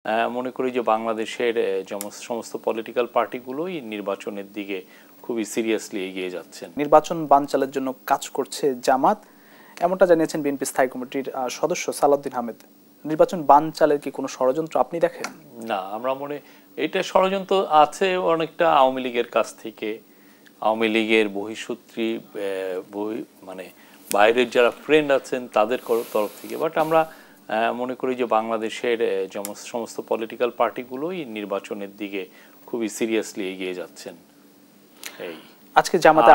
মনে করি যে বাংলাদেশের সমস্ত পলিটিক্যাল পার্টিগুলোই নির্বাচনের দিকে খুবই সিরিয়াসলি এগিয়ে যাচ্ছেন। নির্বাচন বানচালের জন্য কাজ করছে জামাত, এমনটা জানিয়েছেন বিএনপি স্থায়ী কমিটির সদস্য সালাউদ্দিন আহমেদ। নির্বাচন বানচালের কি কোনো ষড়যন্ত্র আপনি দেখেন? না, আমরা এটা ষড়যন্ত্র আছে অনেকটা আওয়ামী লীগের কাছ থেকে, আওয়ামী লীগের বহিঃসূত্রী বাইরের যারা ফ্রেন্ড আছেন তাদের তরফ থেকে। বাট আমরা মনে করি যে বাংলাদেশের সমস্ত পলিটিক্যাল পার্টিগুলোই নির্বাচনের দিকে খুবই সিরিয়াসলি এগিয়ে যাচ্ছেন। এই আজকে জামাতে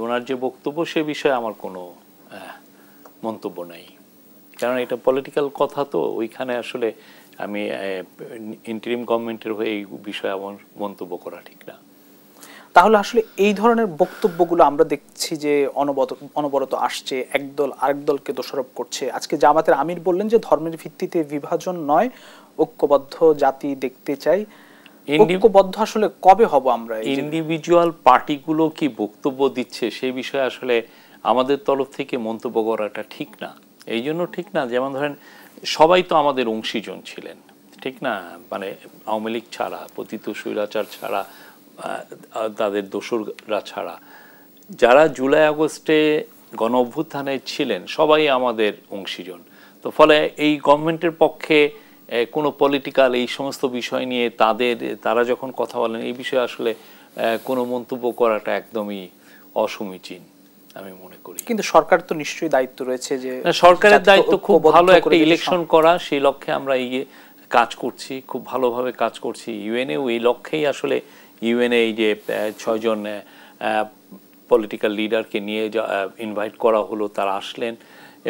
ওনার যে বক্তব্য সে বিষয়ে আমার কোনো মন্তব্য নাই, কারণ এটা পলিটিক্যাল কথা, তো ওইখানে আসলে আমি ইন্টারিম গভর্নমেন্টের হয়ে এই বিষয়ে আমার মন্তব্য করা ঠিক না। তাহলে আসলে এই ধরনের বক্তব্যগুলো আমরা দেখছি যে অনবরত আসছে, একদল আরেক দলকে দোষারোপ করছে। আজকে জামাতের আমির বললেন যে ধর্মের ভিত্তিতে বিভাজন নয়, ঐক্যবদ্ধ জাতি দেখতে চাই। ঐক্যবদ্ধ আসলে কবে হব আমরা? ইন্ডিভিজুয়াল পার্টিগুলো কি বক্তব্য দিচ্ছে সেই বিষয়ে আসলে আমাদের তরফ থেকে মন্তব্য করাটা ঠিক না। এই জন্য ঠিক না, যেমন ধরেন সবাই তো আমাদের অংশীজন ছিলেন, ঠিক না? আওয়ামী লীগ ছাড়া, পতিত স্বৈরাচার ছাড়া, তাদের দোসররা ছাড়া যারা জুলাই আগস্টে গণ অভ্যুত্থানে ছিলেন সবাই আমাদের অংশীজন। তো ফলে এই গভর্নমেন্টের পক্ষে কোনো পলিটিক্যাল এই সমস্ত বিষয় নিয়ে তারা যখন কথা বলেন এই বিষয়ে আসলে কোনো মন্তব্য করাটা একদমই অসমীচীন আমি মনে করি। কিন্তু সরকার তো নিশ্চয়ই দায়িত্ব রয়েছে, যে সরকারের দায়িত্ব খুব ভালো একটা ইলেকশন করা, সেই লক্ষ্যে আমরা কাজ করছি, খুব ভালোভাবে কাজ করছি। ইউএনএও এই লক্ষ্যেই আসলে ইউএনএ এই যে 6 জন পলিটিক্যাল লিডারকে নিয়ে ইনভাইট করা হলো, তারা আসলেন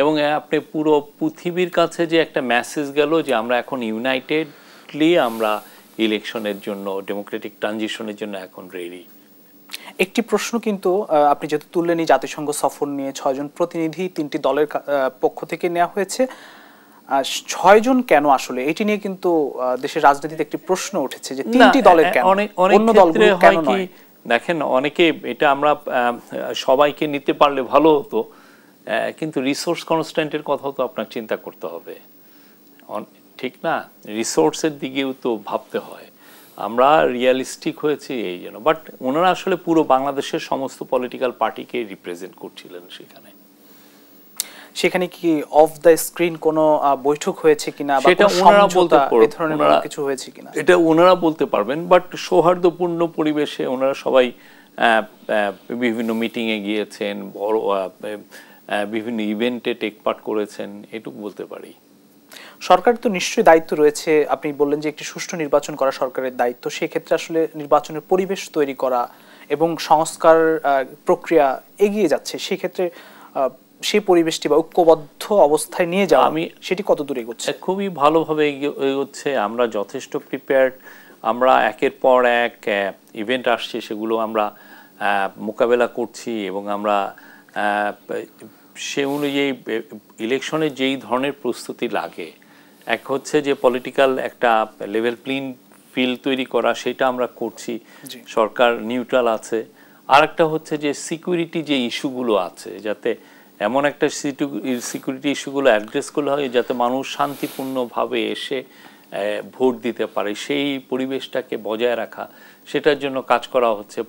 এবং আপনি পুরো পৃথিবীর কাছে যে একটা মেসেজ গেল যে আমরা এখন ইউনাইটেডলি আমরা ইলেকশনের জন্য, ডেমোক্রেটিক ট্রানজিশনের জন্য এখন রেডি। একটি প্রশ্ন কিন্তু আপনি যেহেতু তুললেনই জাতিসংঘ সফর নিয়ে 6 জন প্রতিনিধি 3টি দলের পক্ষ থেকে নেওয়া হয়েছে, 6 জন কেন আসলে এটি নিয়ে কিন্তু দেশের রাজনীতিতে একটি প্রশ্ন উঠেছে যে 3টি দলের কেন, অন্য দলগুলো কেন নয়? দেখেন, অনেকে এটা আমরা সবাইকে নিতে পারলে ভালো হতো, কিন্তু রিসোর্স কনস্ট্যান্টের কথাও তো আপনার চিন্তা করতে হবে, ঠিক না? রিসোর্সের দিকেও তো ভাবতে হয়। আমরা রিয়ালিস্টিক হয়েছি এই জন্য। বাট ওনারা আসলে পুরো বাংলাদেশের সমস্ত পলিটিক্যাল পার্টিকে রিপ্রেজেন্ট করছিলেন সেখানে কি অফ দ্য স্ক্রিন কোনো বৈঠক হয়েছে কিনা, সেটা ওনারা বলতে পারবেন, কিছু হয়েছে কিনা এটা ওনারা বলতে পারবেন। বাট সৌহার্দ্যপূর্ণ পরিবেশে ওনারা সবাই বিভিন্ন মিটিংয়ে গিয়েছেন, বড় বিভিন্ন ইভেন্টে টেক পার্ট করেছেন, এটুকু বলতে পারি। সরকার তো নিশ্চয়ই দায়িত্ব রয়েছে, আপনি বললেন যে একটি সুষ্ঠু নির্বাচন করা সরকারের দায়িত্ব। সেক্ষেত্রে আসলে নির্বাচনের পরিবেশ তৈরি করা এবং সংস্কার প্রক্রিয়া এগিয়ে যাচ্ছে, সেক্ষেত্রে সেই পরিবেশটি বা ঐক্যবদ্ধ অবস্থায় নিয়ে যাওয়া সেটি কত দূর এগোচ্ছে? খুবই ভালোভাবে এগোচ্ছে। আমরা যথেষ্ট প্রিপেয়ার্ড। আমরা একের পর এক ইভেন্ট আসছে, সেগুলো আমরা মোকাবেলা করছি এবং আমরা সে অনুযায়ী ইলেকশনের যেই ধরনের প্রস্তুতি লাগে, এক হচ্ছে যে পলিটিক্যাল একটা লেভেল প্লেইং ফিল্ড তৈরি করা, সেটা আমরা করছি, সরকার নিউট্রাল আছে। আর একটা হচ্ছে যে সিকিউরিটি যে ইস্যুগুলো আছে, যাতে এমন একটা সিকিউরিটি ইস্যুগুলো অ্যাড্রেস করলে হয় যাতে মানুষ শান্তিপূর্ণভাবে এসে ভোট দিতে পারে, সেই পরিবেশটাকে বজায় রাখা, সেটার জন্য কাজ করা হচ্ছে।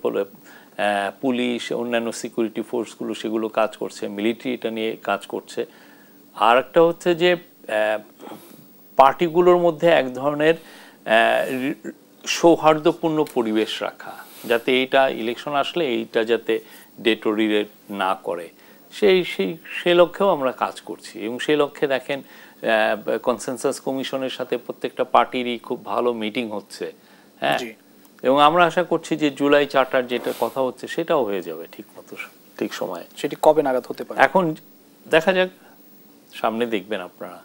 পুলিশ, অন্যান্য সিকিউরিটি ফোর্সগুলো সেগুলো কাজ করছে, মিলিটারি এটা নিয়ে কাজ করছে। আর একটা হচ্ছে যে পার্টিগুলোর মধ্যে এক ধরনের সৌহার্দ্যপূর্ণ পরিবেশ রাখা, যাতে এইটা ইলেকশন আসলে এইটা যাতে ডেটোরিয়েট না করে, সেই লক্ষ্যেও আমরা কাজ করছি। এবং সেই লক্ষ্যে দেখেন কনসেনসাস কমিশনের সাথে প্রত্যেকটা পার্টিরই খুব ভালো মিটিং হচ্ছে, হ্যাঁ। এবং আমরা আশা করছি যে জুলাই চার্টার যেটা কথা হচ্ছে সেটাও হয়ে যাবে ঠিক মতো, ঠিক সময়ে। সেটি কবে নাগাদ হতে পারে এখন দেখা যাক, সামনে দেখবেন আপনারা।